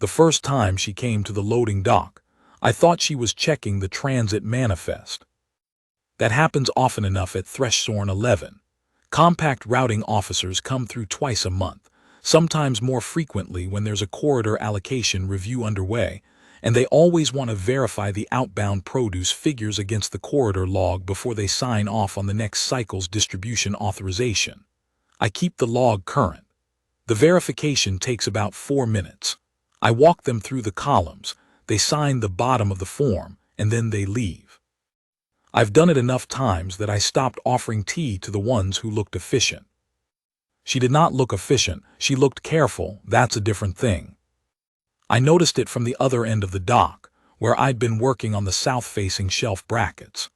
The first time she came to the loading dock, I thought she was checking the transit manifest. That happens often enough at Thresholm 11. Compact routing officers come through twice a month, sometimes more frequently when there's a corridor allocation review underway, and they always want to verify the outbound produce figures against the corridor log before they sign off on the next cycle's distribution authorization. I keep the log current. The verification takes about 4 minutes. I walk them through the columns, they sign the bottom of the form, and then they leave. I've done it enough times that I stopped offering tea to the ones who looked efficient. She did not look efficient, she looked careful, that's a different thing. I noticed it from the other end of the dock, where I'd been working on the south-facing shelf brackets.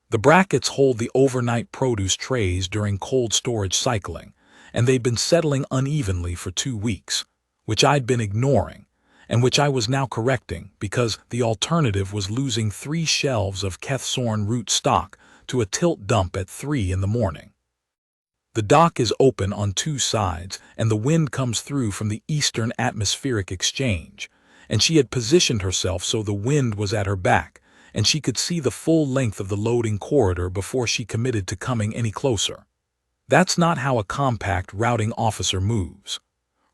The brackets hold the overnight produce trays during cold storage cycling, and they'd been settling unevenly for 2 weeks, which I'd been ignoring, and which I was now correcting because the alternative was losing 3 shelves of Kethsorn root stock to a tilt dump at 3 in the morning. The dock is open on 2 sides, and the wind comes through from the eastern atmospheric exchange, and she had positioned herself so the wind was at her back, and she could see the full length of the loading corridor before she committed to coming any closer. That's not how a compact routing officer moves.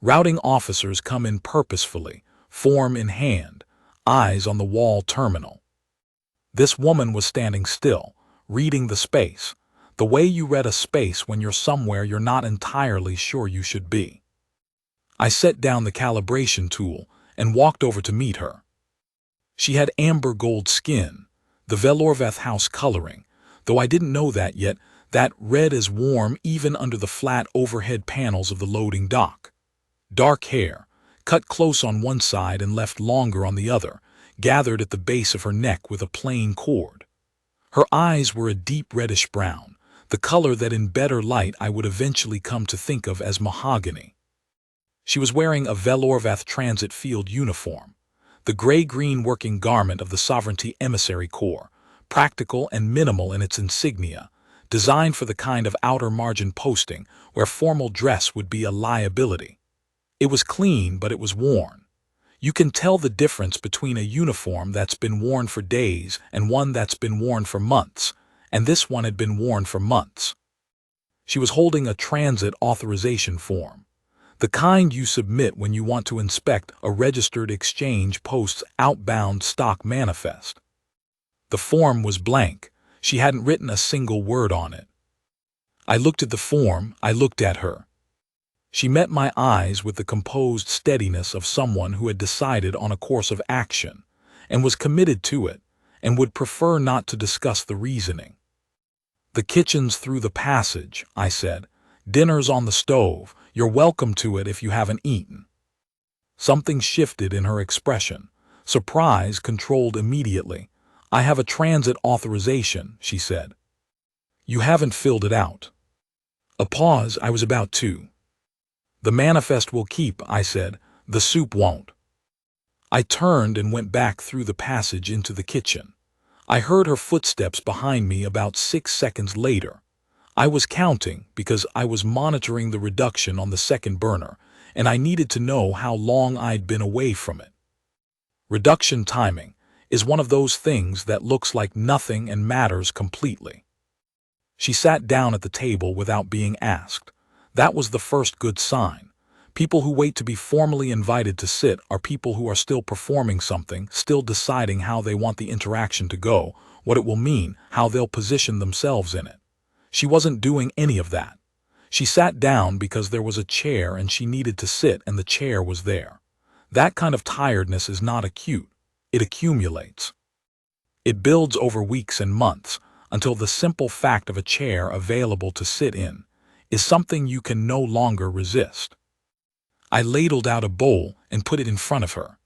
Routing officers come in purposefully, form in hand, eyes on the wall terminal. This woman was standing still, reading the space, the way you read a space when you're somewhere you're not entirely sure you should be. I set down the calibration tool and walked over to meet her. She had amber gold skin, the Velorveth house coloring, though I didn't know that yet. That red is warm even under the flat overhead panels of the loading dock. Dark hair, cut close on one side and left longer on the other, gathered at the base of her neck with a plain cord. Her eyes were a deep reddish brown, the color that in better light I would eventually come to think of as mahogany. She was wearing a Velorveth Transit Field uniform, the gray-green working garment of the Sovereignty Emissary Corps, practical and minimal in its insignia, designed for the kind of outer margin posting where formal dress would be a liability. It was clean, but it was worn. You can tell the difference between a uniform that's been worn for days and one that's been worn for months, and this one had been worn for months. She was holding a transit authorization form, the kind you submit when you want to inspect a registered exchange post's outbound stock manifest. The form was blank. She hadn't written a single word on it. I looked at the form, I looked at her. She met my eyes with the composed steadiness of someone who had decided on a course of action, and was committed to it, and would prefer not to discuss the reasoning. "The kitchen's through the passage," I said. "Dinner's on the stove. You're welcome to it if you haven't eaten." Something shifted in her expression. Surprise controlled immediately. "I have a transit authorization," she said. "You haven't filled it out." A pause. I was about to. "The manifest will keep," I said. "The soup won't." I turned and went back through the passage into the kitchen. I heard her footsteps behind me about 6 seconds later. I was counting because I was monitoring the reduction on the second burner, and I needed to know how long I'd been away from it. Reduction timing is one of those things that looks like nothing and matters completely. She sat down at the table without being asked. That was the first good sign. People who wait to be formally invited to sit are people who are still performing something, still deciding how they want the interaction to go, what it will mean, how they'll position themselves in it. She wasn't doing any of that. She sat down because there was a chair and she needed to sit and the chair was there. That kind of tiredness is not acute. It accumulates. It builds over weeks and months until the simple fact of a chair available to sit in is something you can no longer resist. I ladled out a bowl and put it in front of her.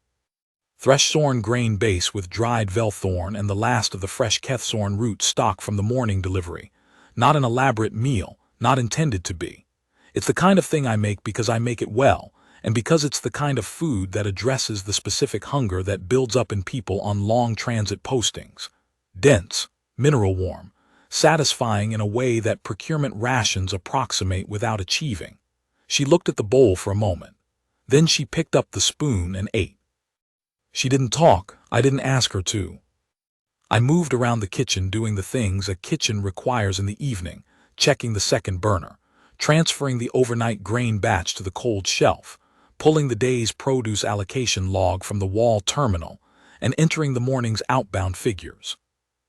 Thresholm grain base with dried velthorn and the last of the fresh Kethsorn root stock from the morning delivery. Not an elaborate meal, not intended to be. It's the kind of thing I make because I make it well, and because it's the kind of food that addresses the specific hunger that builds up in people on long transit postings. Dense, mineral warm, satisfying in a way that procurement rations approximate without achieving. She looked at the bowl for a moment. Then she picked up the spoon and ate. She didn't talk. I didn't ask her to. I moved around the kitchen doing the things a kitchen requires in the evening, checking the second burner, transferring the overnight grain batch to the cold shelf, pulling the day's produce allocation log from the wall terminal, and entering the morning's outbound figures.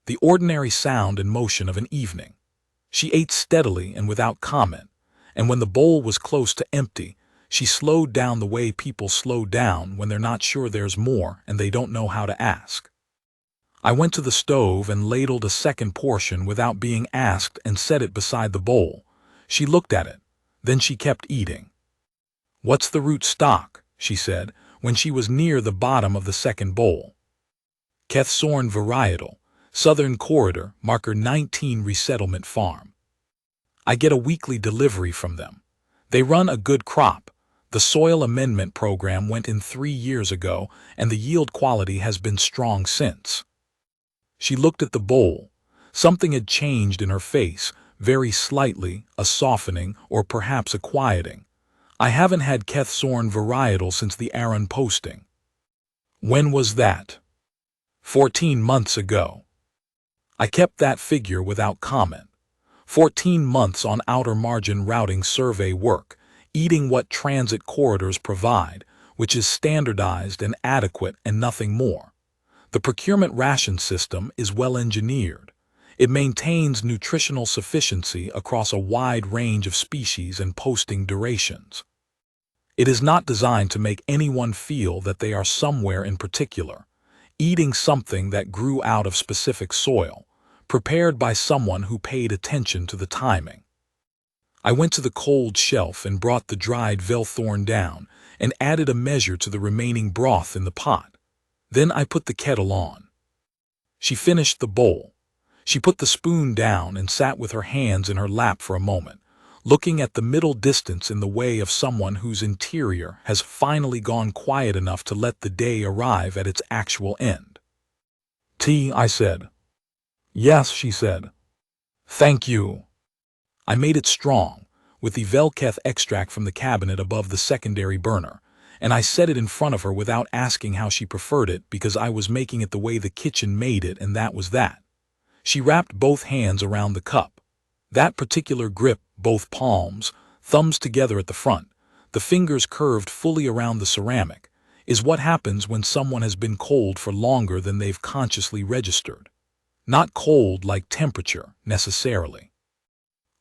The ordinary sound and motion of an evening. She ate steadily and without comment, and when the bowl was close to empty, she slowed down the way people slow down when they're not sure there's more and they don't know how to ask. I went to the stove and ladled a second portion without being asked and set it beside the bowl. She looked at it. Then she kept eating. "What's the root stock?" she said, when she was near the bottom of the second bowl. "Kethsorn varietal, Southern Corridor, Marker 19 Resettlement Farm. I get a weekly delivery from them. They run a good crop. The soil amendment program went in 3 years ago, and the yield quality has been strong since." She looked at the bowl. Something had changed in her face, very slightly, a softening or perhaps a quieting. "I haven't had Kethsorn varietal since the Aaron posting." "When was that?" 14 months ago. I kept that figure without comment. 14 months on outer margin routing survey work, eating what transit corridors provide, which is standardized and adequate and nothing more. The procurement ration system is well engineered. It maintains nutritional sufficiency across a wide range of species and posting durations. It is not designed to make anyone feel that they are somewhere in particular, eating something that grew out of specific soil, prepared by someone who paid attention to the timing. I went to the cold shelf and brought the dried velthorn down and added a measure to the remaining broth in the pot. Then I put the kettle on. She finished the bowl. She put the spoon down and sat with her hands in her lap for a moment, looking at the middle distance in the way of someone whose interior has finally gone quiet enough to let the day arrive at its actual end. "Tea," I said. "Yes," she said. "Thank you." I made it strong, with the Velketh extract from the cabinet above the secondary burner, and I set it in front of her without asking how she preferred it because I was making it the way the kitchen made it, and that was that. She wrapped both hands around the cup. That particular grip, both palms, thumbs together at the front, the fingers curved fully around the ceramic, is what happens when someone has been cold for longer than they've consciously registered. Not cold like temperature, necessarily.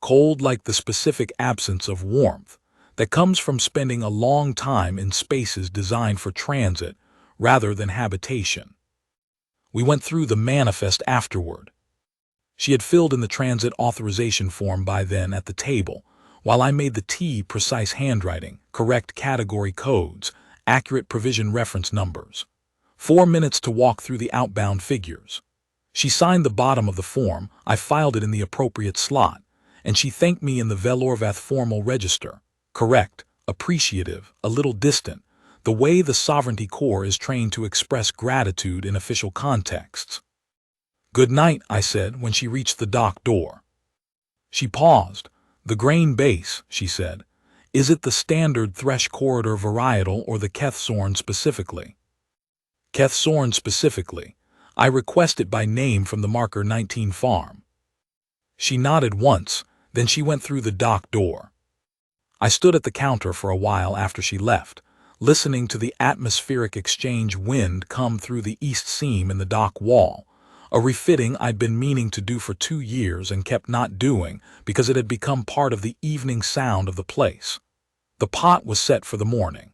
Cold like the specific absence of warmth that comes from spending a long time in spaces designed for transit rather than habitation. We went through the manifest afterward. She had filled in the transit authorization form by then at the table, while I made the tea precise handwriting, correct category codes, accurate provision reference numbers. 4 minutes to walk through the outbound figures. She signed the bottom of the form, I filed it in the appropriate slot, and she thanked me in the Velorvath formal register. Correct, appreciative, a little distant, the way the Sovereignty Corps is trained to express gratitude in official contexts. "Good night," I said when she reached the dock door. She paused. "The grain base," she said. "Is it the standard Thresh Corridor varietal or the Kethsorn specifically?" "Kethsorn specifically. I request it by name from the Marker 19 farm." She nodded once, then she went through the dock door. I stood at the counter for a while after she left, listening to the atmospheric exchange wind come through the east seam in the dock wall, a refitting I'd been meaning to do for 2 years and kept not doing because it had become part of the evening sound of the place. The pot was set for the morning.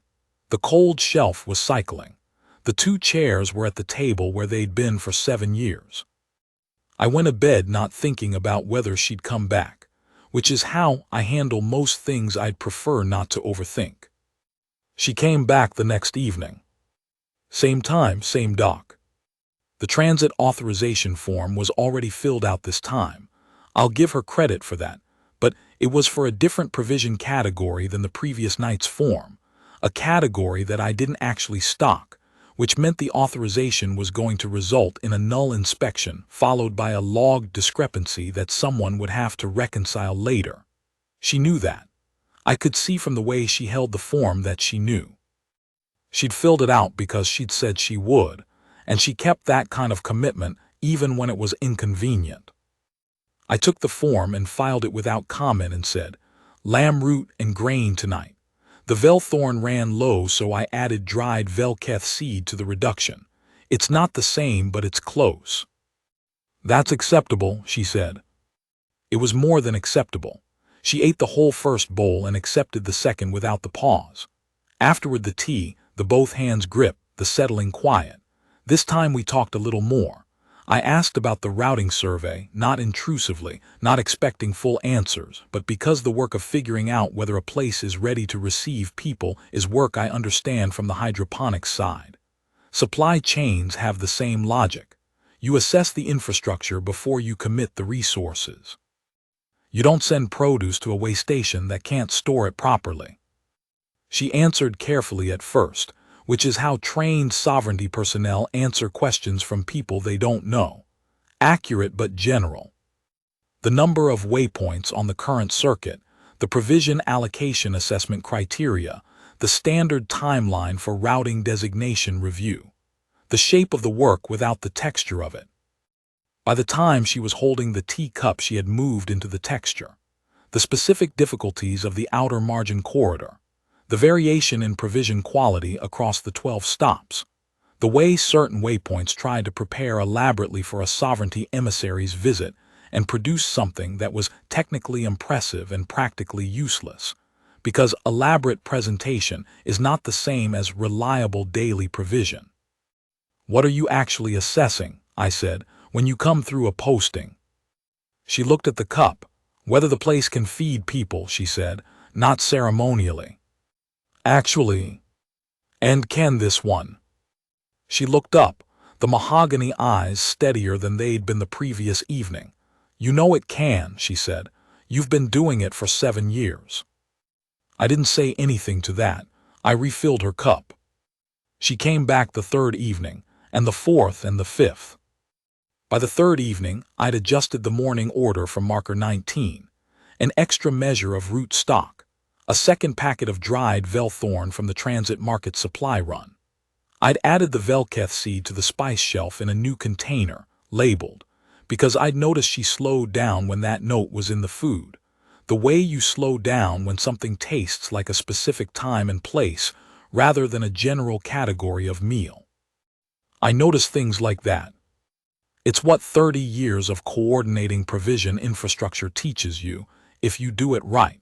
The cold shelf was cycling. The 2 chairs were at the table where they'd been for 7 years. I went to bed not thinking about whether she'd come back, which is how I handle most things I'd prefer not to overthink. She came back the next evening. Same time, same dock. The transit authorization form was already filled out this time. I'll give her credit for that, but it was for a different provision category than the previous night's form, a category that I didn't actually stock, which meant the authorization was going to result in a null inspection followed by a log discrepancy that someone would have to reconcile later. She knew that. I could see from the way she held the form that she knew. She'd filled it out because she'd said she would, and she kept that kind of commitment even when it was inconvenient. I took the form and filed it without comment and said, "Lamb root and grain tonight." The Velthorn ran low, so I added dried Velketh seed to the reduction. It's not the same, but it's close. "That's acceptable," she said. It was more than acceptable. She ate the whole first bowl and accepted the second without the pause. Afterward the tea, the both hands grip, the settling quiet. This time we talked a little more. I asked about the routing survey, not intrusively, not expecting full answers, but because the work of figuring out whether a place is ready to receive people is work I understand from the hydroponics side. Supply chains have the same logic. You assess the infrastructure before you commit the resources. You don't send produce to a way station that can't store it properly. She answered carefully at first, which is how trained sovereignty personnel answer questions from people they don't know. Accurate but general. The number of waypoints on the current circuit, the provision allocation assessment criteria, the standard timeline for routing designation review. The shape of the work without the texture of it. By the time she was holding the teacup, she had moved into the texture. The specific difficulties of the outer margin corridor. The variation in provision quality across the 12 stops. The way certain waypoints tried to prepare elaborately for a sovereignty emissary's visit and produce something that was technically impressive and practically useless. Because elaborate presentation is not the same as reliable daily provision. "What are you actually assessing," I said, "when you come through a posting?" She looked at the cup. "Whether the place can feed people," she said, "not ceremonially. Actually. And can this one?" She looked up, the mahogany eyes steadier than they'd been the previous evening. "You know it can," she said. "You've been doing it for 7 years." I didn't say anything to that. I refilled her cup. She came back the third evening, and the fourth and the fifth. By the third evening, I'd adjusted the morning order from marker 19, an extra measure of root stock, a second packet of dried Velthorn from the transit market supply run. I'd added the Velketh seed to the spice shelf in a new container, labeled, because I'd noticed she slowed down when that note was in the food. The way you slow down when something tastes like a specific time and place rather than a general category of meal. I noticed things like that. It's what 30 years of coordinating provision infrastructure teaches you, if you do it right.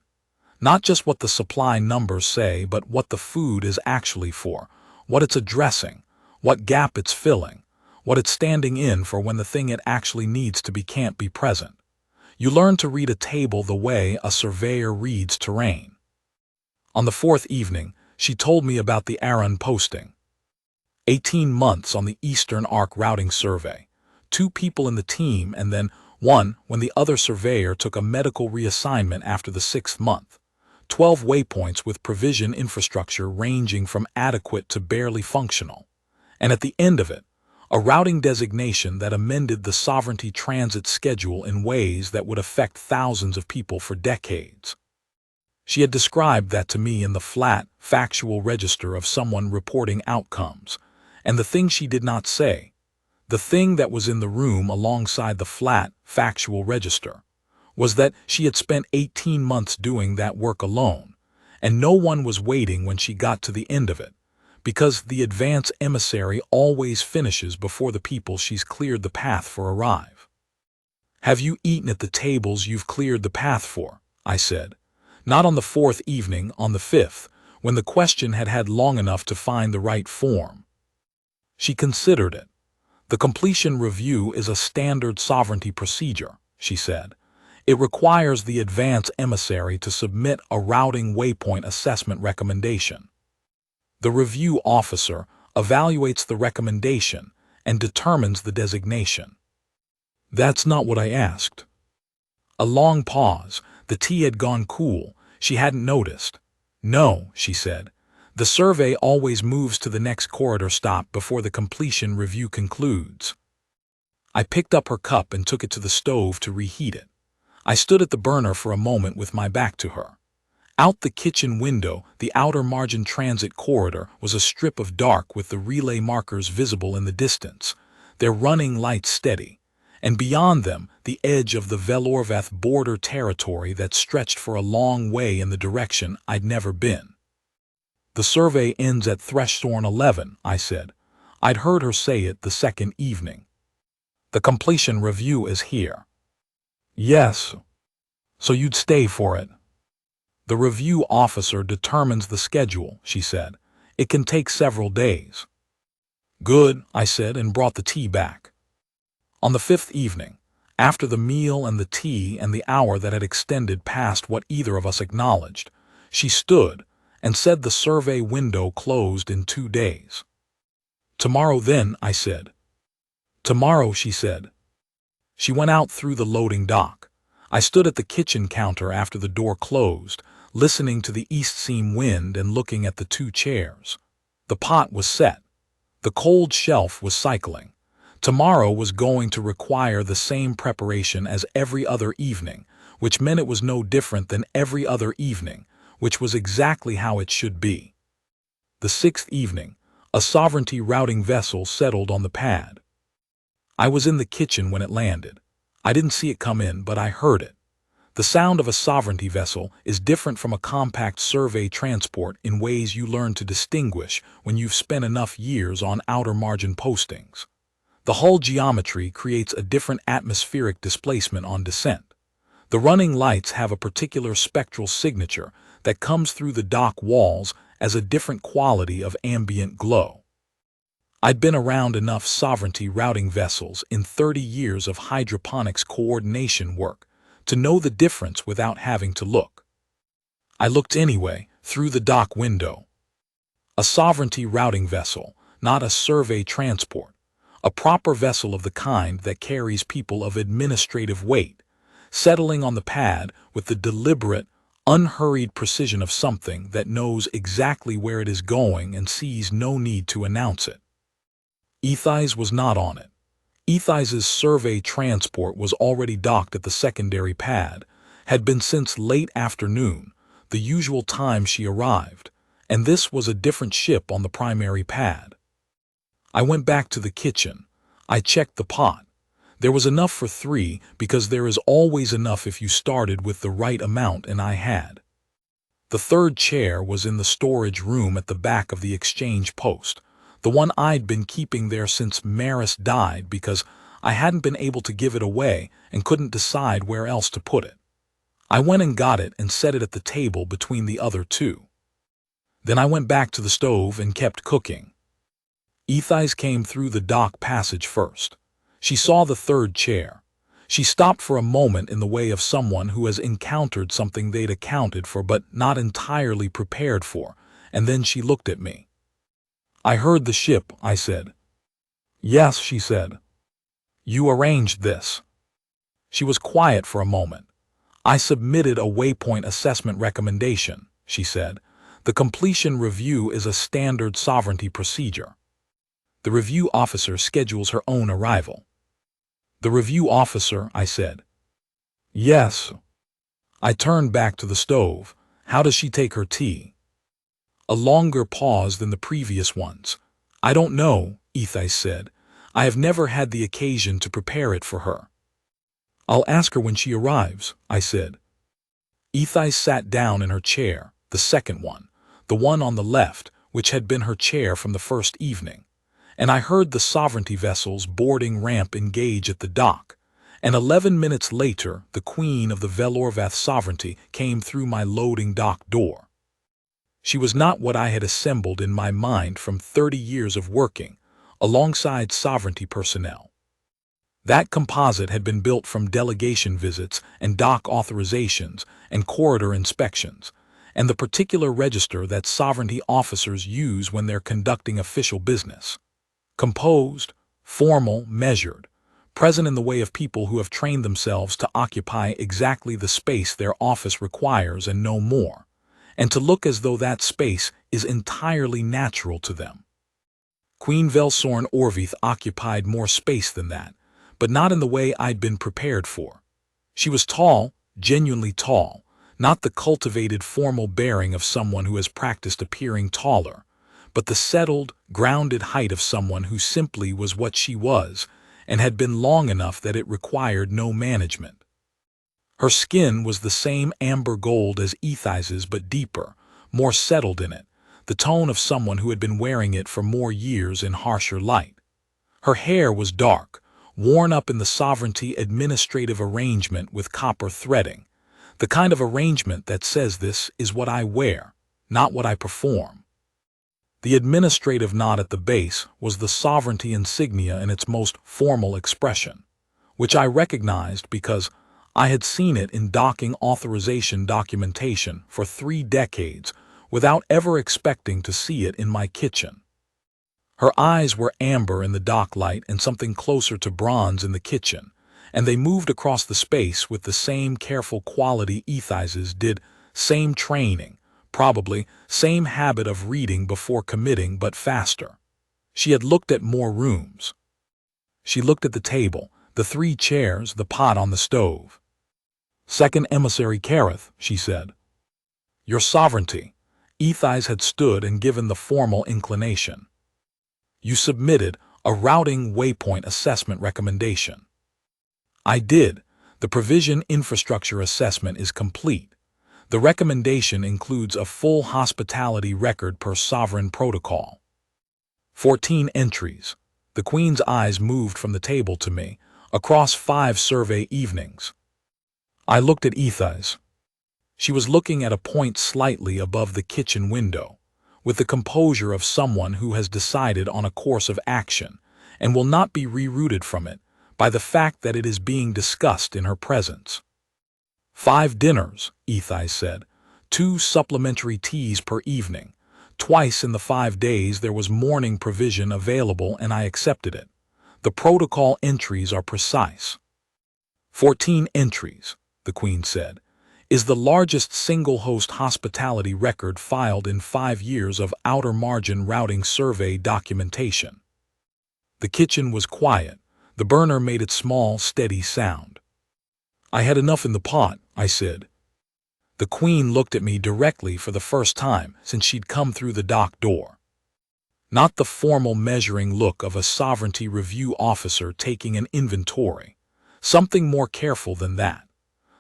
Not just what the supply numbers say, but what the food is actually for, what it's addressing, what gap it's filling, what it's standing in for when the thing it actually needs to be can't be present. You learn to read a table the way a surveyor reads terrain. On the fourth evening, she told me about the Aaron posting. 18 months on the Eastern Arc routing survey, 2 people in the team, and then 1 when the other surveyor took a medical reassignment after the 6th month. 12 waypoints with provision infrastructure ranging from adequate to barely functional. And at the end of it, a routing designation that amended the sovereignty transit schedule in ways that would affect thousands of people for decades. She had described that to me in the flat, factual register of someone reporting outcomes. And the thing she did not say, the thing that was in the room alongside the flat, factual register, was that she had spent 18 months doing that work alone, and no one was waiting when she got to the end of it, because the advance emissary always finishes before the people she's cleared the path for arrive. "Have you eaten at the tables you've cleared the path for?" I said. Not on the 4th evening, on the 5th, when the question had had long enough to find the right form. She considered it. "The completion review is a standard sovereignty procedure," she said. "It requires the advance emissary to submit a routing waypoint assessment recommendation. The review officer evaluates the recommendation and determines the designation." "That's not what I asked." A long pause. The tea had gone cool. She hadn't noticed. "No," she said. "The survey always moves to the next corridor stop before the completion review concludes." I picked up her cup and took it to the stove to reheat it. I stood at the burner for a moment with my back to her. Out the kitchen window, the outer margin transit corridor was a strip of dark with the relay markers visible in the distance, their running lights steady, and beyond them the edge of the Velorvath border territory that stretched for a long way in the direction I'd never been. "The survey ends at Thresthorn 11, I said. I'd heard her say it the second evening. "The completion review is here." "Yes. So you'd stay for it?" "The review officer determines the schedule," she said. "It can take several days." "Good," I said, and brought the tea back. On the fifth evening, after the meal and the tea and the hour that had extended past what either of us acknowledged, she stood and said the survey window closed in 2 days. "Tomorrow then," I said. "Tomorrow," she said. She went out through the loading dock. I stood at the kitchen counter after the door closed, listening to the east seam wind and looking at the 2 chairs. The pot was set. The cold shelf was cycling. Tomorrow was going to require the same preparation as every other evening, which meant it was no different than every other evening, which was exactly how it should be. The 6th evening, a sovereignty routing vessel settled on the pad. I was in the kitchen when it landed. I didn't see it come in, but I heard it. The sound of a sovereignty vessel is different from a compact survey transport in ways you learn to distinguish when you've spent enough years on outer margin postings. The hull geometry creates a different atmospheric displacement on descent. The running lights have a particular spectral signature that comes through the dock walls as a different quality of ambient glow. I'd been around enough sovereignty routing vessels in 30 years of hydroponics coordination work to know the difference without having to look. I looked anyway, through the dock window. A sovereignty routing vessel, not a survey transport, a proper vessel of the kind that carries people of administrative weight, settling on the pad with the deliberate, unhurried precision of something that knows exactly where it is going and sees no need to announce it. Ethais was not on it. Ethais's survey transport was already docked at the secondary pad, had been since late afternoon, the usual time she arrived, and this was a different ship on the primary pad. I went back to the kitchen. I checked the pot. There was enough for 3 because there is always enough if you started with the right amount, and I had. The 3rd chair was in the storage room at the back of the exchange post, the one I'd been keeping there since Maris died because I hadn't been able to give it away and couldn't decide where else to put it. I went and got it and set it at the table between the other 2. Then I went back to the stove and kept cooking. Ethais came through the dock passage first. She saw the 3rd chair. She stopped for a moment in the way of someone who has encountered something they'd accounted for but not entirely prepared for, and then she looked at me. "I heard the ship," I said. "Yes," she said. "You arranged this." She was quiet for a moment. "I submitted a waypoint assessment recommendation," she said. "The completion review is a standard sovereignty procedure. The review officer schedules her own arrival." "The review officer," I said. "Yes." I turned back to the stove. "How does she take her tea?" A longer pause than the previous ones. "I don't know," Ethais said. "I have never had the occasion to prepare it for her." "I'll ask her when she arrives," I said. Ethais sat down in her chair, the second one, the one on the left, which had been her chair from the first evening, and I heard the sovereignty vessel's boarding ramp engage at the dock, and 11 minutes later the queen of the Velorvath sovereignty came through my loading dock door. She was not what I had assembled in my mind from 30 years of working alongside sovereignty personnel. That composite had been built from delegation visits and dock authorizations and corridor inspections, and the particular register that sovereignty officers use when they're conducting official business. Composed, formal, measured, present in the way of people who have trained themselves to occupy exactly the space their office requires and no more, and to look as though that space is entirely natural to them. Queen Velsorn Orvith occupied more space than that, but not in the way I'd been prepared for. She was tall, genuinely tall, not the cultivated formal bearing of someone who has practiced appearing taller, but the settled, grounded height of someone who simply was what she was and had been long enough that it required no management. Her skin was the same amber gold as Ethi's but deeper, more settled in it, the tone of someone who had been wearing it for more years in harsher light. Her hair was dark, worn up in the sovereignty administrative arrangement with copper threading, the kind of arrangement that says this is what I wear, not what I perform. The administrative knot at the base was the sovereignty insignia in its most formal expression, which I recognized because I had seen it in docking authorization documentation for 3 decades without ever expecting to see it in my kitchen. Her eyes were amber in the dock light and something closer to bronze in the kitchen, and they moved across the space with the same careful quality Ethi's did, same training, probably same habit of reading before committing, but faster. She had looked at more rooms. She looked at the table, the 3 chairs, the pot on the stove. "Second emissary Kareth," she said. "Your sovereignty." Ethis had stood and given the formal inclination. "You submitted a routing waypoint assessment recommendation." "I did. The provision infrastructure assessment is complete. The recommendation includes a full hospitality record per sovereign protocol. 14 entries." The Queen's eyes moved from the table to me, across 5 survey evenings. I looked at Ethis. She was looking at a point slightly above the kitchen window, with the composure of someone who has decided on a course of action and will not be rerouted from it by the fact that it is being discussed in her presence. 5 dinners, Ethis said, 2 supplementary teas per evening. Twice in the 5 days there was morning provision available and I accepted it. The protocol entries are precise. 14 entries, the Queen said, is the largest single-host hospitality record filed in 5 years of outer margin routing survey documentation. The kitchen was quiet. The burner made its small, steady sound. "I had enough in the pot," I said. The Queen looked at me directly for the first time since she'd come through the dock door. Not the formal measuring look of a sovereignty review officer taking an inventory. Something more careful than that.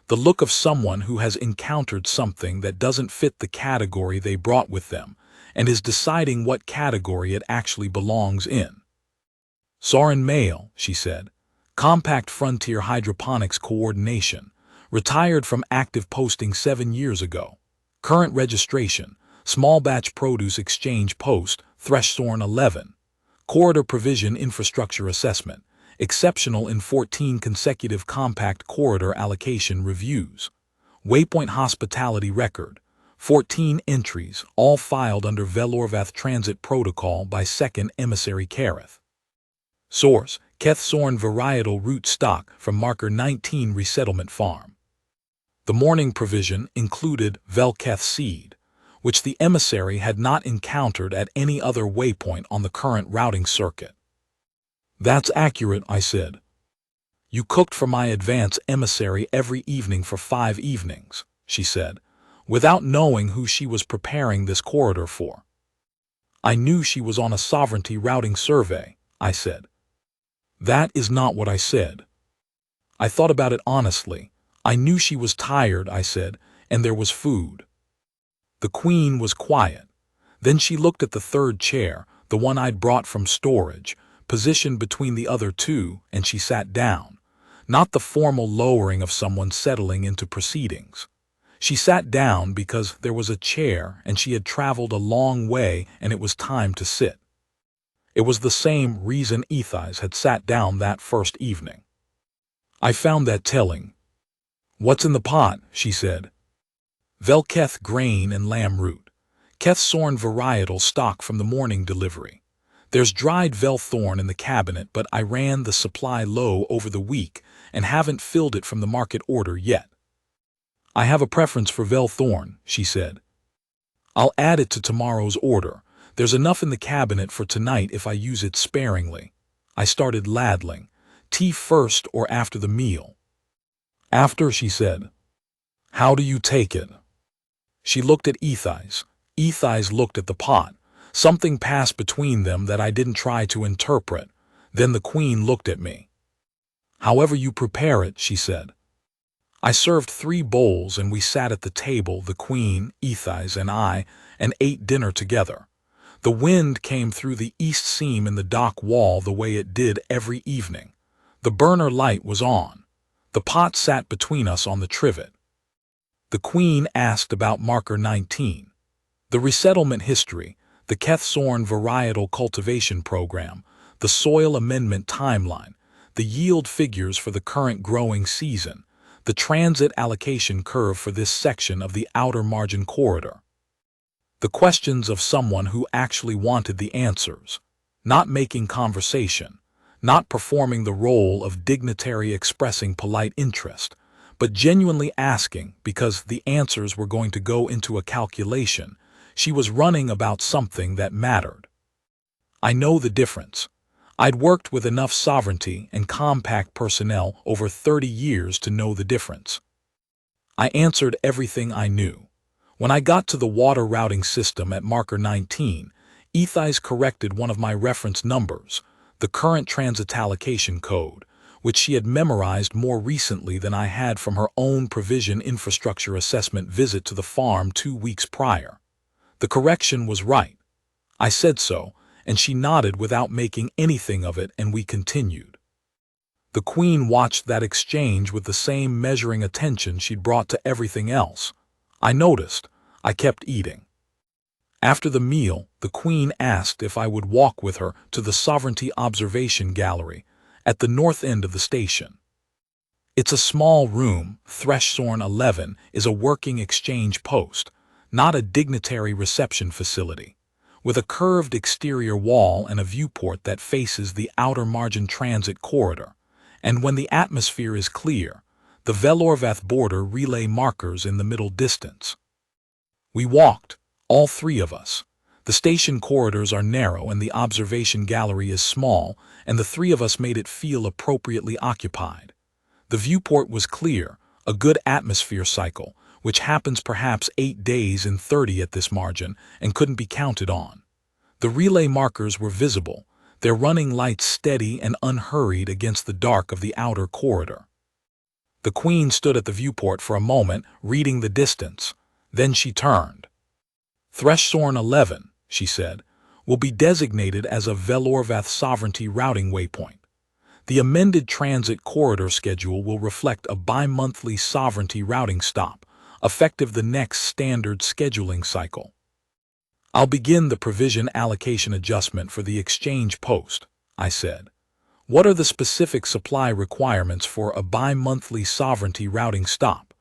The look of someone who has encountered something that doesn't fit the category they brought with them and is deciding what category it actually belongs in. "Soren Mail," she said, "Compact Frontier Hydroponics Coordination, retired from active posting 7 years ago. Current registration, Small Batch Produce Exchange Post, Thresh-Sorn 11. Corridor Provision Infrastructure Assessment, exceptional in 14 consecutive compact corridor allocation reviews. Waypoint Hospitality Record, 14 entries, all filed under Velorvath Transit Protocol by Second Emissary Kareth. Source, Keth-Sorn Varietal Root Stock from Marker 19 Resettlement Farm. The morning provision included Velketh seed, which the emissary had not encountered at any other waypoint on the current routing circuit. "That's accurate," I said. "You cooked for my advance emissary every evening for 5 evenings," she said, without knowing who she was preparing this corridor for. "I knew she was on a sovereignty routing survey," I said. "That is not what I said." I thought about it honestly. "I knew she was tired," I said, "and there was food." The Queen was quiet. Then she looked at the 3rd chair, the one I'd brought from storage, positioned between the other 2, and she sat down, not the formal lowering of someone settling into proceedings. She sat down because there was a chair and she had traveled a long way and it was time to sit. It was the same reason Ethis had sat down that first evening. I found that telling. "What's in the pot?" she said. "Velketh grain and lamb root. Keth-Sorn varietal stock from the morning delivery. There's dried Velthorn in the cabinet, but I ran the supply low over the week and haven't filled it from the market order yet." "I have a preference for Velthorn," she said. "I'll add it to tomorrow's order. There's enough in the cabinet for tonight if I use it sparingly." I started ladling. "Tea first or after the meal?" "After," she said. How do you take it? She looked at Ethais. Ethais looked at the pot. Something passed between them that I didn't try to interpret. Then the queen looked at me. However you prepare it, she said. I served 3 bowls and we sat at the table, the queen, Ethais, and I, and ate dinner together. The wind came through the east seam in the dock wall the way it did every evening. The burner light was on. The pot sat between us on the trivet. The queen asked about marker 19. The resettlement history, the Kethsorn varietal cultivation program, the soil amendment timeline, the yield figures for the current growing season, the transit allocation curve for this section of the outer margin corridor. The questions of someone who actually wanted the answers, not making conversation, not performing the role of dignitary expressing polite interest, but genuinely asking because the answers were going to go into a calculation. She was running about something that mattered. I know the difference. I'd worked with enough sovereignty and compact personnel over 30 years to know the difference. I answered everything I knew. When I got to the water routing system at marker 19, Ethais corrected one of my reference numbers, the current transit allocation code, which she had memorized more recently than I had from her own provision infrastructure assessment visit to the farm 2 weeks prior. The correction was right. I said so, and she nodded without making anything of it, and we continued. The queen watched that exchange with the same measuring attention she'd brought to everything else. I noticed. I kept eating. After the meal, the queen asked if I would walk with her to the Sovereignty Observation Gallery at the north end of the station. It's a small room. Thresshorn 11 is a working exchange post, not a dignitary reception facility, with a curved exterior wall and a viewport that faces the outer margin transit corridor, and when the atmosphere is clear, the Velorvath border relay markers in the middle distance. We walked, all 3 of us. The station corridors are narrow and the observation gallery is small, and the 3 of us made it feel appropriately occupied. The viewport was clear, a good atmosphere cycle, which happens perhaps 8 days in 30 at this margin and couldn't be counted on. The relay markers were visible, their running lights steady and unhurried against the dark of the outer corridor. The queen stood at the viewport for a moment, reading the distance. Then she turned. Thresshorn 11, she said, will be designated as a Velorvath sovereignty routing waypoint. The amended transit corridor schedule will reflect a bi-monthly sovereignty routing stop, effective the next standard scheduling cycle. I'll begin the provision allocation adjustment for the exchange post, I said. What are the specific supply requirements for a bi-monthly sovereignty routing stop?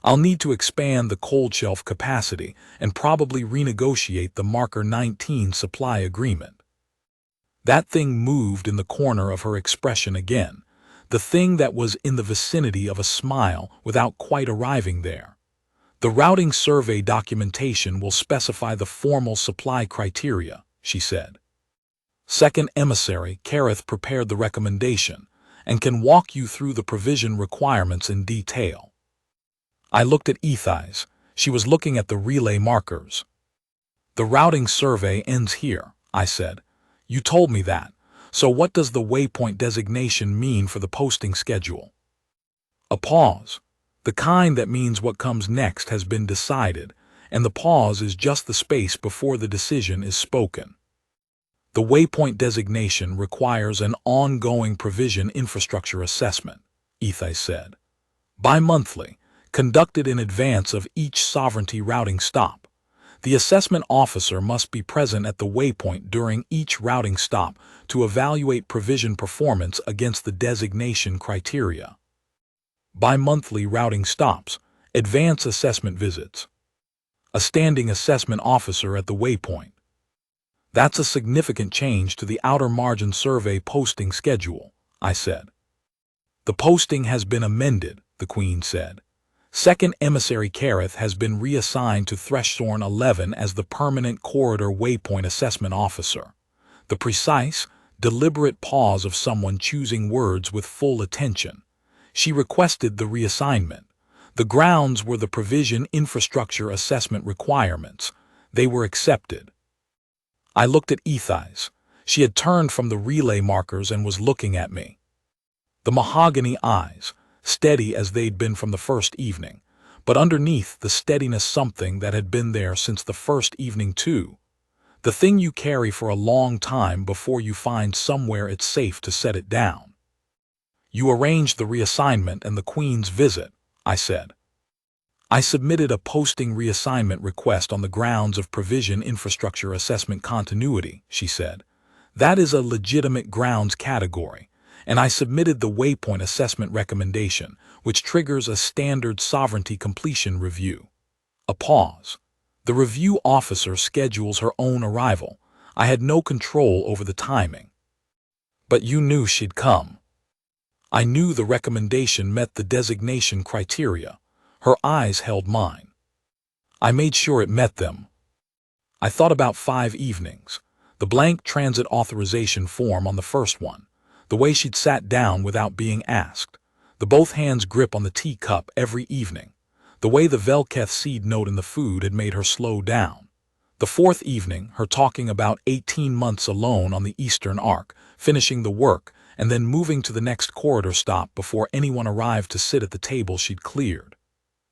I'll need to expand the cold shelf capacity and probably renegotiate the marker 19 supply agreement. That thing moved in the corner of her expression again, the thing that was in the vicinity of a smile without quite arriving there. The routing survey documentation will specify the formal supply criteria, she said. Second Emissary Kareth prepared the recommendation and can walk you through the provision requirements in detail. I looked at Ethais. She was looking at the relay markers. The routing survey ends here, I said. You told me that. So what does the waypoint designation mean for the posting schedule? A pause. The kind that means what comes next has been decided, and the pause is just the space before the decision is spoken. The waypoint designation requires an ongoing provision infrastructure assessment, Ethais said. Bi-monthly, conducted in advance of each sovereignty routing stop. The assessment officer must be present at the waypoint during each routing stop to evaluate provision performance against the designation criteria. Bi-monthly routing stops, advance assessment visits. A standing assessment officer at the waypoint. That's a significant change to the outer margin survey posting schedule, I said. The posting has been amended, the Queen said. Second Emissary Kareth has been reassigned to Thresshorn 11 as the permanent corridor waypoint assessment officer. The precise, deliberate pause of someone choosing words with full attention. She requested the reassignment. The grounds were the provision infrastructure assessment requirements. They were accepted. I looked at Ethis. She had turned from the relay markers and was looking at me. The mahogany eyes, steady as they'd been from the first evening, but underneath the steadiness something that had been there since the first evening too. The thing you carry for a long time before you find somewhere it's safe to set it down. You arranged the reassignment and the Queen's visit, I said. I submitted a posting reassignment request on the grounds of provision infrastructure assessment continuity, she said. That is a legitimate grounds category, and I submitted the waypoint assessment recommendation, which triggers a standard sovereignty completion review. A pause. The review officer schedules her own arrival. I had no control over the timing. But you knew she'd come. I knew the recommendation met the designation criteria. Her eyes held mine. I made sure it met them. I thought about 5 evenings. The blank transit authorization form on the first one. The way she'd sat down without being asked. The both hands grip on the teacup every evening. The way the Velketh seed note in the food had made her slow down. The 4th evening, her talking about 18 months alone on the Eastern Arc, finishing the work, and then moving to the next corridor stop before anyone arrived to sit at the table she'd cleared.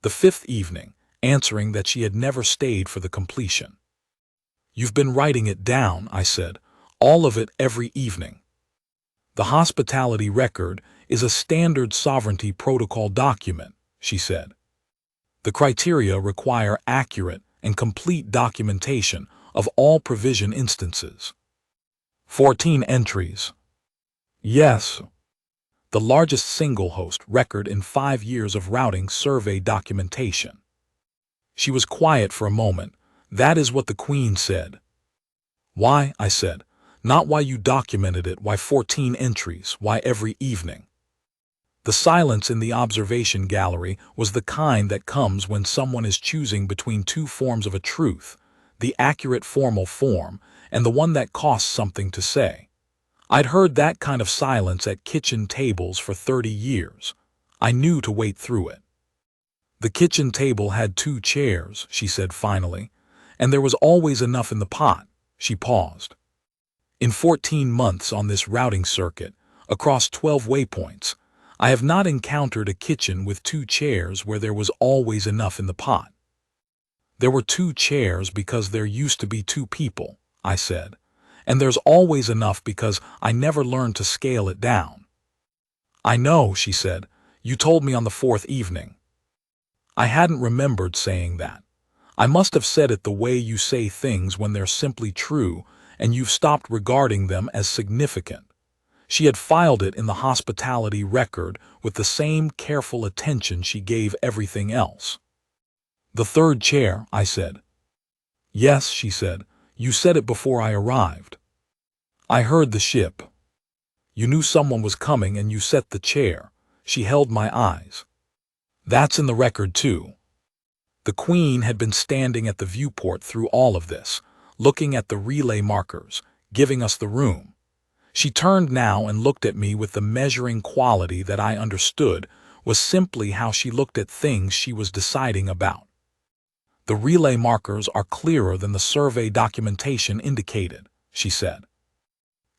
The 5th evening, answering that she had never stayed for the completion. You've been writing it down, I said, all of it every evening. The hospitality record is a standard sovereignty protocol document, she said. The criteria require accurate and complete documentation of all provision instances. 14 entries. Yes. The largest single-host record in 5 years of routing survey documentation. She was quiet for a moment. That is what the Queen said. Why, I said. Not why you documented it, why 14 entries, why every evening. The silence in the observation gallery was the kind that comes when someone is choosing between 2 forms of a truth, the accurate formal form and the one that costs something to say. I'd heard that kind of silence at kitchen tables for 30 years. I knew to wait through it. The kitchen table had 2 chairs, she said finally, and there was always enough in the pot. She paused. In 14 months on this routing circuit, across 12 waypoints, I have not encountered a kitchen with 2 chairs where there was always enough in the pot. There were 2 chairs because there used to be 2 people, I said, and there's always enough because I never learned to scale it down. I know, she said, you told me on the 4th evening. I hadn't remembered saying that. I must have said it the way you say things when they're simply true and you've stopped regarding them as significant. She had filed it in the hospitality record with the same careful attention she gave everything else. The 3rd chair, I said. Yes, she said. You said it before I arrived. I heard the ship. You knew someone was coming and you set the chair. She held my eyes. That's in the record too. The Queen had been standing at the viewport through all of this, looking at the relay markers, giving us the room. She turned now and looked at me with the measuring quality that I understood was simply how she looked at things she was deciding about. The relay markers are clearer than the survey documentation indicated, she said.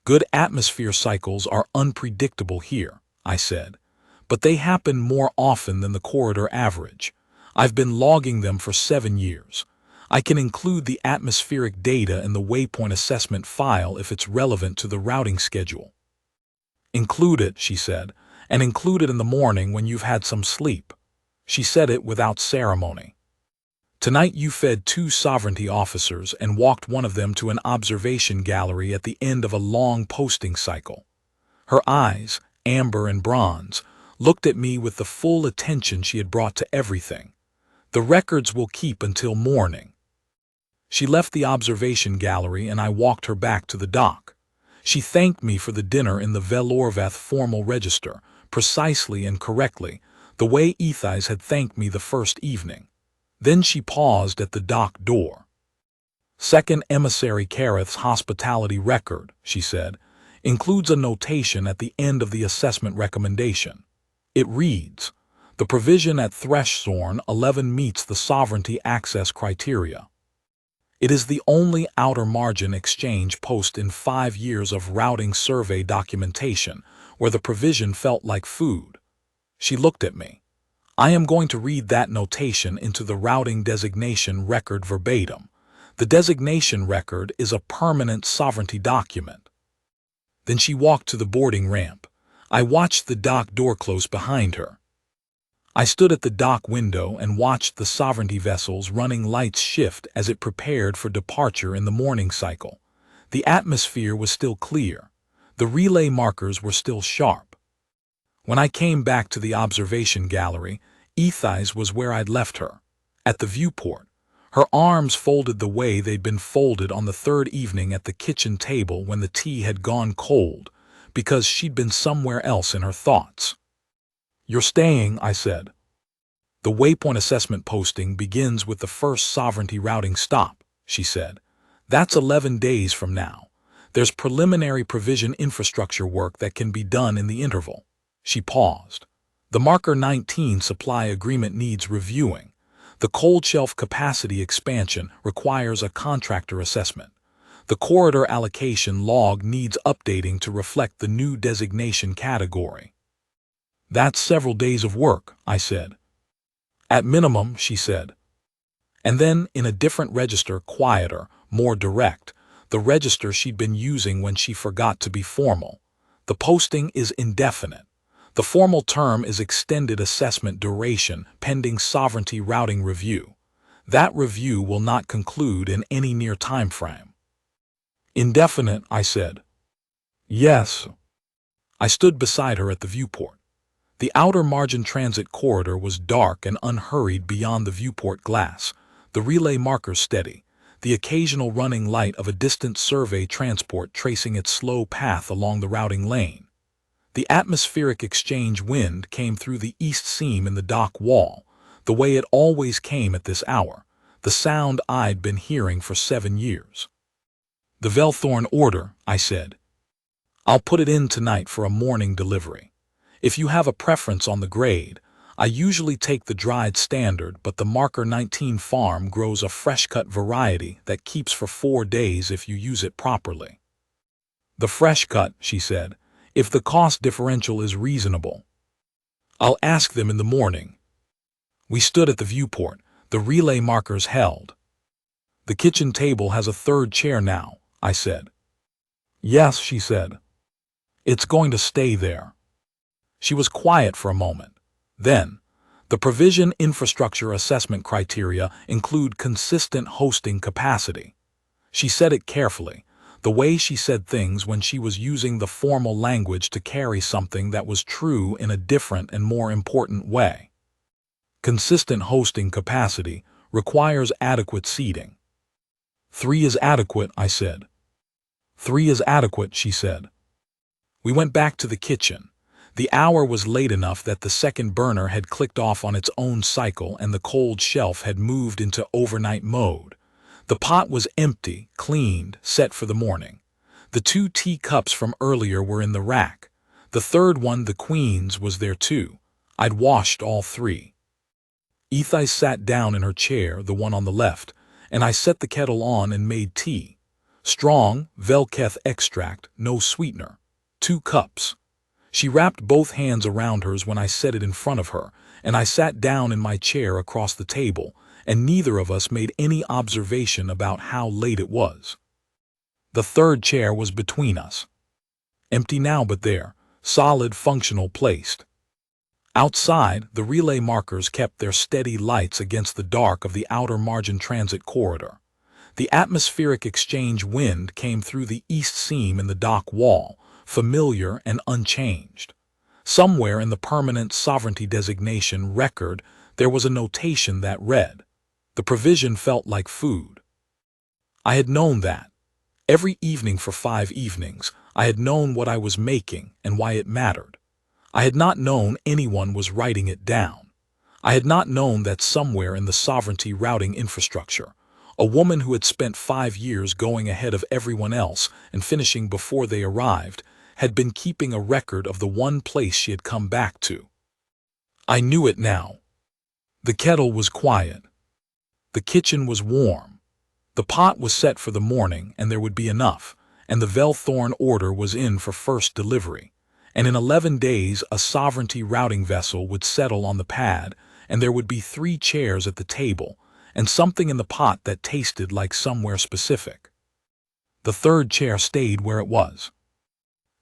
Good atmosphere cycles are unpredictable here, I said, but they happen more often than the corridor average. I've been logging them for 7 years. I can include the atmospheric data in the waypoint assessment file if it's relevant to the routing schedule. Include it, she said, and include it in the morning when you've had some sleep. She said it without ceremony. Tonight you fed 2 sovereignty officers and walked one of them to an observation gallery at the end of a long posting cycle. Her eyes, amber and bronze, looked at me with the full attention she had brought to everything. The records will keep until morning. She left the observation gallery and I walked her back to the dock. She thanked me for the dinner in the Velorveth formal register, precisely and correctly, the way Ethis had thanked me the first evening. Then she paused at the dock door. Second Emissary Kareth's hospitality record, she said, includes a notation at the end of the assessment recommendation. It reads, The provision at Thresholm 11 meets the sovereignty access criteria. It is the only outer margin exchange post in 5 years of routing survey documentation where the provision felt like food. She looked at me. I am going to read that notation into the routing designation record verbatim. The designation record is a permanent sovereignty document. Then she walked to the boarding ramp. I watched the dock door close behind her. I stood at the dock window and watched the sovereignty vessel's running lights shift as it prepared for departure in the morning cycle. The atmosphere was still clear. The relay markers were still sharp. When I came back to the observation gallery, Ethys was where I'd left her, at the viewport, her arms folded the way they'd been folded on the third evening at the kitchen table when the tea had gone cold, because she'd been somewhere else in her thoughts. "You're staying," I said. "The waypoint assessment posting begins with the first sovereignty routing stop," she said. "That's 11 days from now. There's preliminary provision infrastructure work that can be done in the interval." She paused. "The Marker 19 supply agreement needs reviewing. The cold shelf capacity expansion requires a contractor assessment. The corridor allocation log needs updating to reflect the new designation category." "That's several days of work," I said. "At minimum," she said. And then, in a different register, quieter, more direct, the register she'd been using when she forgot to be formal. "The posting is indefinite. The formal term is extended assessment duration pending sovereignty routing review. That review will not conclude in any near time frame." "Indefinite," I said. "Yes." I stood beside her at the viewport. The outer margin transit corridor was dark and unhurried beyond the viewport glass, the relay markers steady, the occasional running light of a distant survey transport tracing its slow path along the routing lane. The atmospheric exchange wind came through the east seam in the dock wall, the way it always came at this hour, the sound I'd been hearing for 7 years. "The Velthorn order," I said. "I'll put it in tonight for a morning delivery. If you have a preference on the grade, I usually take the dried standard, but the Marker 19 farm grows a fresh-cut variety that keeps for 4 days if you use it properly." "The fresh-cut," she said, "if the cost differential is reasonable." "I'll ask them in the morning." We stood at the viewport, the relay markers held. "The kitchen table has a third chair now," I said. "Yes," she said. "It's going to stay there." She was quiet for a moment. Then, "The provision infrastructure assessment criteria include consistent hosting capacity." She said it carefully, the way she said things when she was using the formal language to carry something that was true in a different and more important way. "Consistent hosting capacity requires adequate seating." "3 is adequate," I said. "3 is adequate," she said. We went back to the kitchen. The hour was late enough that the second burner had clicked off on its own cycle and the cold shelf had moved into overnight mode. The pot was empty, cleaned, set for the morning. The 2 teacups from earlier were in the rack. The third one, the Queen's, was there too. I'd washed all 3. Ethys sat down in her chair, the one on the left, and I set the kettle on and made tea. Strong, Velketh extract, no sweetener. 2 cups. She wrapped both hands around hers when I set it in front of her, and I sat down in my chair across the table, and neither of us made any observation about how late it was. The third chair was between us. Empty now, but there, solid, functional, placed. Outside, the relay markers kept their steady lights against the dark of the outer margin transit corridor. The atmospheric exchange wind came through the east seam in the dock wall, familiar and unchanged. Somewhere in the permanent sovereignty designation record, there was a notation that read, "The provision felt like food." I had known that. Every evening for 5 evenings, I had known what I was making and why it mattered. I had not known anyone was writing it down. I had not known that somewhere in the sovereignty routing infrastructure, a woman who had spent 5 years going ahead of everyone else and finishing before they arrived, had been keeping a record of the one place she had come back to. I knew it now. The kettle was quiet. The kitchen was warm. The pot was set for the morning, and there would be enough, and the Velthorn order was in for first delivery. And in 11 days a sovereignty routing vessel would settle on the pad, and there would be 3 chairs at the table, and something in the pot that tasted like somewhere specific. The 3rd chair stayed where it was.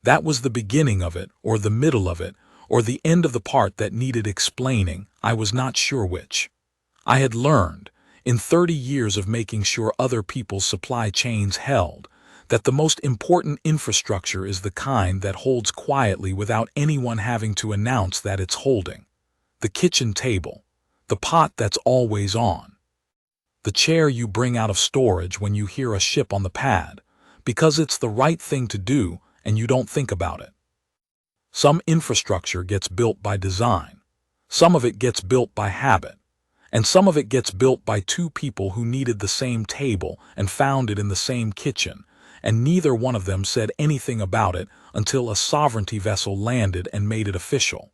That was the beginning of it, or the middle of it, or the end of the part that needed explaining. I was not sure which. I had learned, in 30 years of making sure other people's supply chains held, that the most important infrastructure is the kind that holds quietly without anyone having to announce that it's holding. The kitchen table, the pot that's always on, the chair you bring out of storage when you hear a ship on the pad, because it's the right thing to do and you don't think about it. Some infrastructure gets built by design, some of it gets built by habit, and some of it gets built by 2 people who needed the same table and found it in the same kitchen, and neither one of them said anything about it until a sovereignty vessel landed and made it official.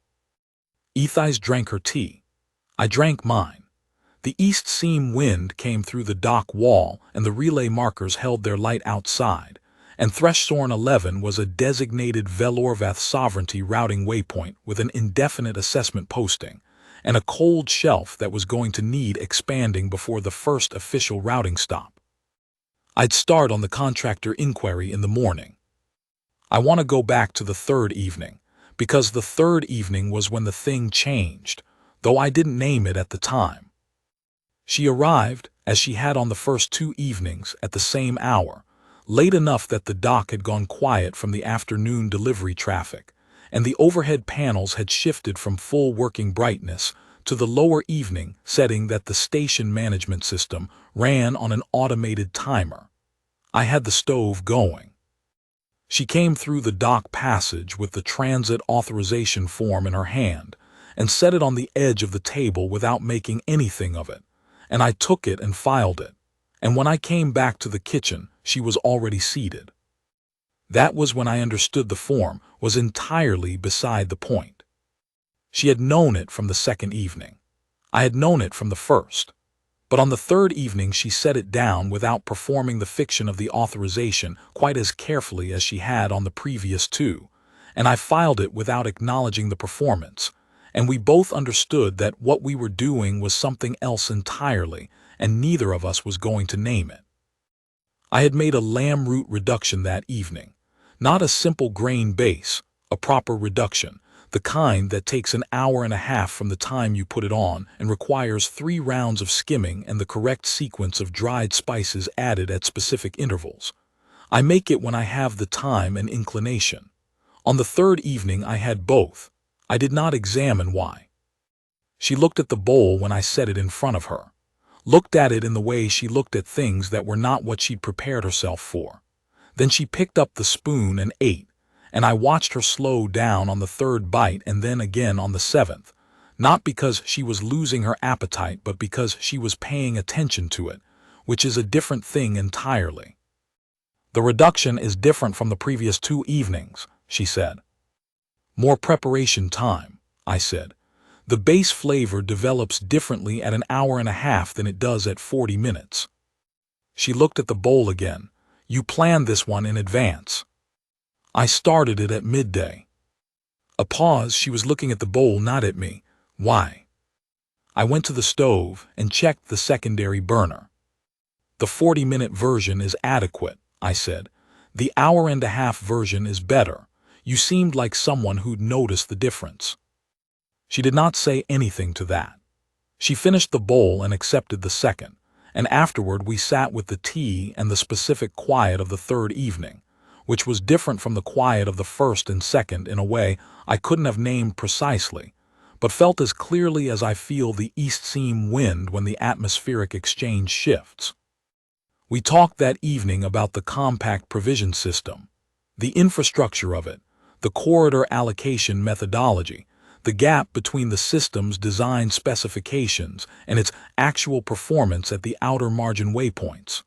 Ethys drank her tea. I drank mine. The east seam wind came through the dock wall, and the relay markers held their light outside, and Thresthorn 11 was a designated Velorvath sovereignty routing waypoint with an indefinite assessment posting, and a cold shelf that was going to need expanding before the first official routing stop. I'd start on the contractor inquiry in the morning. I want to go back to the 3rd evening, because the 3rd evening was when the thing changed, though I didn't name it at the time. She arrived, as she had on the first 2 evenings, at the same hour, late enough that the dock had gone quiet from the afternoon delivery traffic, and the overhead panels had shifted from full working brightness to the lower evening setting that the station management system ran on an automated timer. I had the stove going. She came through the dock passage with the transit authorization form in her hand and set it on the edge of the table without making anything of it, and I took it and filed it, and when I came back to the kitchen, she was already seated. That was when I understood the form was entirely beside the point. She had known it from the 2nd evening. I had known it from the 1st. But on the 3rd evening she set it down without performing the fiction of the authorization quite as carefully as she had on the previous 2, and I filed it without acknowledging the performance, and we both understood that what we were doing was something else entirely, and neither of us was going to name it. I had made a lamb root reduction that evening. Not a simple grain base, a proper reduction, the kind that takes an hour and a half from the time you put it on and requires 3 rounds of skimming and the correct sequence of dried spices added at specific intervals. I make it when I have the time and inclination. On the 3rd evening I had both. I did not examine why. She looked at the bowl when I set it in front of her. Looked at it in the way she looked at things that were not what she'd prepared herself for. Then she picked up the spoon and ate, and I watched her slow down on the 3rd bite and then again on the 7th, not because she was losing her appetite but because she was paying attention to it, which is a different thing entirely. The reduction is different from the previous 2 evenings, she said. More preparation time, I said. The base flavor develops differently at an hour and a half than it does at 40 minutes. She looked at the bowl again. You planned this one in advance. I started it at midday. A pause. She was looking at the bowl, not at me. Why? I went to the stove and checked the secondary burner. The 40-minute version is adequate, I said. The hour-and-a-half version is better. You seemed like someone who'd noticed the difference. She did not say anything to that. She finished the bowl and accepted the 2nd, and afterward we sat with the tea and the specific quiet of the 3rd evening, which was different from the quiet of the 1st and 2nd in a way I couldn't have named precisely, but felt as clearly as I feel the east seam wind when the atmospheric exchange shifts. We talked that evening about the compact provision system, the infrastructure of it, the corridor allocation methodology, the gap between the system's design specifications and its actual performance at the outer margin waypoints.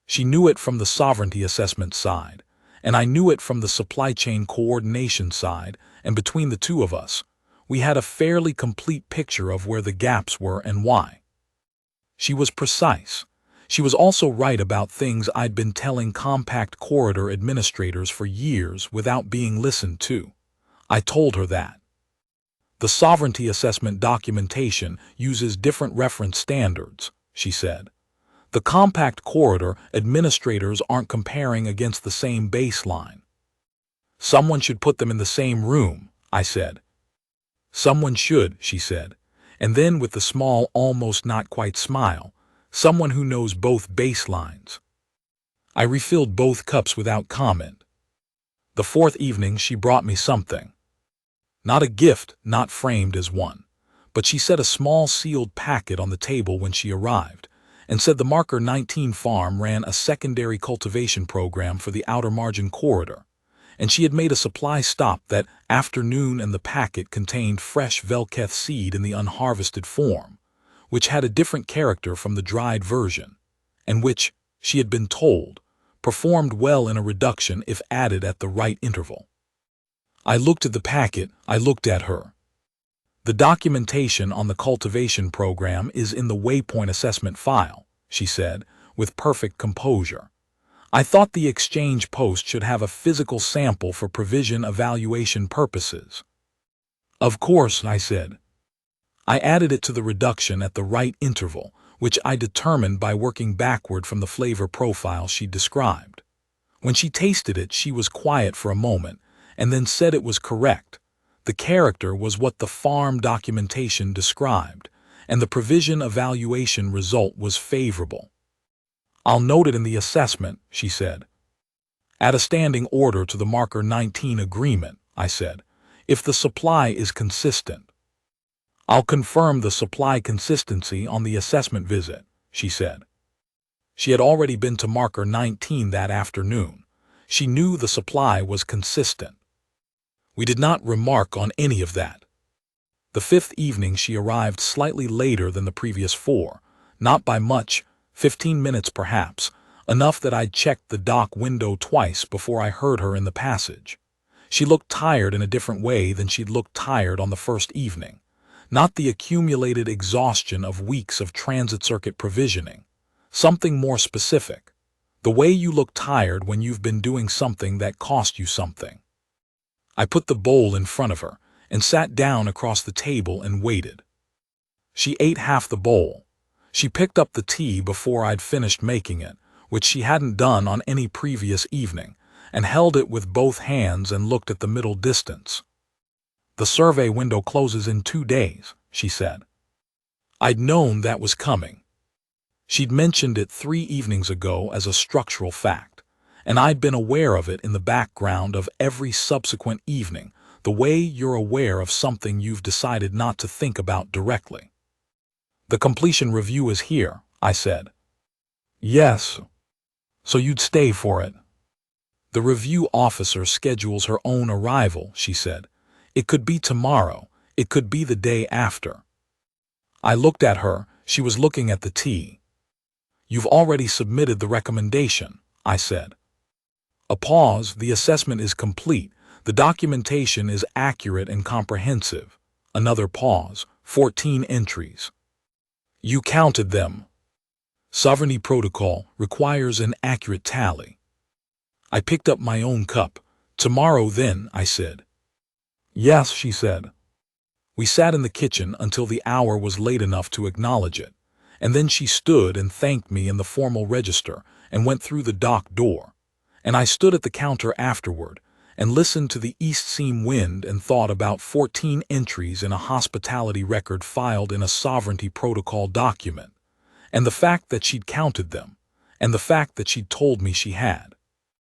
She knew it from the sovereignty assessment side, and I knew it from the supply chain coordination side, and between the 2 of us, we had a fairly complete picture of where the gaps were and why. She was precise. She was also right about things I'd been telling compact corridor administrators for years without being listened to. I told her that. The sovereignty assessment documentation uses different reference standards, she said. The compact corridor administrators aren't comparing against the same baseline. Someone should put them in the same room, I said. Someone should, she said, and then with the small, almost not quite smile, someone who knows both baselines. I refilled both cups without comment. The fourth evening she brought me something. Not a gift, not framed as one, but she set a small sealed packet on the table when she arrived, and said the Marker 19 farm ran a secondary cultivation program for the outer margin corridor, and she had made a supply stop that afternoon, and the packet contained fresh Velketh seed in the unharvested form, which had a different character from the dried version, and which, she had been told, performed well in a reduction if added at the right interval. I looked at the packet, I looked at her. The documentation on the cultivation program is in the waypoint assessment file, she said, with perfect composure. I thought the exchange post should have a physical sample for provision evaluation purposes. Of course, I said. I added it to the reduction at the right interval, which I determined by working backward from the flavor profile she described. When she tasted it, she was quiet for a moment, and then said it was correct. The character was what the farm documentation described, and the provision evaluation result was favorable. I'll note it in the assessment, she said. Add a standing order to the Marker 19 agreement, I said, if the supply is consistent. I'll confirm the supply consistency on the assessment visit, she said. She had already been to Marker 19 that afternoon. She knew the supply was consistent. We did not remark on any of that. The fifth evening she arrived slightly later than the previous four, not by much, 15 minutes perhaps, enough that I'd checked the dock window twice before I heard her in the passage. She looked tired in a different way than she'd looked tired on the first evening. Not the accumulated exhaustion of weeks of transit circuit provisioning. Something more specific. The way you look tired when you've been doing something that cost you something. I put the bowl in front of her and sat down across the table and waited. She ate half the bowl. She picked up the tea before I'd finished making it, which she hadn't done on any previous evening, and held it with both hands and looked at the middle distance. The survey window closes in 2 days, she said. I'd known that was coming. She'd mentioned it 3 evenings ago as a structural fact, and I'd been aware of it in the background of every subsequent evening, the way you're aware of something you've decided not to think about directly. The completion review is here, I said. Yes. So you'd stay for it. The review officer schedules her own arrival, she said. It could be tomorrow. It could be the day after. I looked at her. She was looking at the tea. You've already submitted the recommendation, I said. A pause. The assessment is complete. The documentation is accurate and comprehensive. Another pause. 14 entries. You counted them. Sovereignty protocol requires an accurate tally. I picked up my own cup. Tomorrow then, I said. Yes, she said. We sat in the kitchen until the hour was late enough to acknowledge it, and then she stood and thanked me in the formal register and went through the dock door, and I stood at the counter afterward and listened to the east seam wind and thought about 14 entries in a hospitality record filed in a sovereignty protocol document, and the fact that she'd counted them, and the fact that she'd told me she had.